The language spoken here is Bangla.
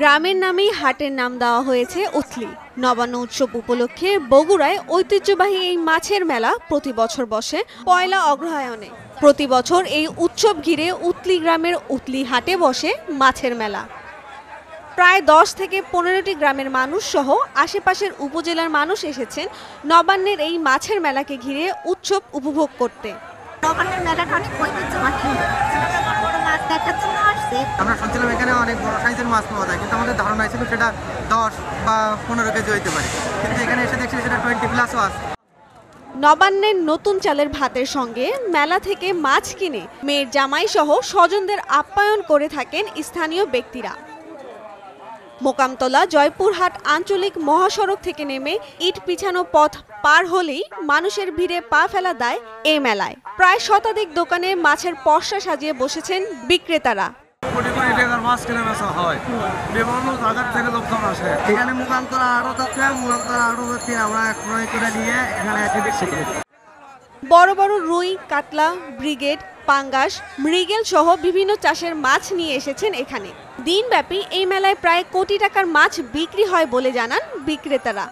গ্রামের নামেই হাটের নাম দেওয়া হয়েছে উথলি। নবান্ন উৎসব উপলক্ষে বগুড়ায় ঐতিহ্যবাহী এই মাছের মেলা প্রতি বছর বসে পয়লা অগ্রহায়ণে। প্রতি বছর এই উৎসব ঘিরে উথলি গ্রামের উথলি হাটে বসে মাছের মেলা। প্রায় 10 থেকে 15টি গ্রামের মানুষ সহ আশেপাশের উপজেলার মানুষ এসেছেন নবান্নের এই মাছের মেলাকে ঘিরে উৎসব উপভোগ করতে। নবান্নের মেলাটা অনেক ঐতিহ্যবাহী। আমরা শুনছিলাম এখানে অনেক বড় সাইজের মাছ পাওয়া যায়, কিন্তু আমাদের ধারণা ছিল সেটা 10 বা 15 কেজি হইতে পারে, কিন্তু এখানে এসে দেখছি সেটা 20+ আছে। নবান্নের নতুন চালের ভাতের সঙ্গে মেলা থেকে মাছ কিনে মেয়ের জামাই সহ স্বজনদের আপ্যায়ন করে থাকেন স্থানীয় ব্যক্তিরা। মোকামতলা জয়পুরহাট আঞ্চলিক মহাসড়ক থেকে নেমে ইট পিছানো পথ পার হলেই মানুষের ভিড়ে পা ফেলা দেয় এই মেলায়। প্রায় শতাধিক দোকানে মাছের পসরা সাজিয়ে বসেছেন বিক্রেতারা। কোটি কোটি টাকার মাছ কিনে বেচা হয়, বিভিন্ন জায়গা থেকে লোকজন আসে। এখানে মোকামতলা আড়ত আছে, মোকামতলা আড়ত আমরা ক্রয় করে নিয়ে এখানে এসে বিক্রি করি। বড় বড় রুই, কাতলা, ব্রিগেড, পাঙ্গাস, মৃগেল সহ বিভিন্ন চাষের মাছ নিয়ে এসেছেন এখানে। দিনব্যাপী এই মেলায় প্রায় কোটি টাকার মাছ বিক্রি হয় বলে জানান বিক্রেতারা।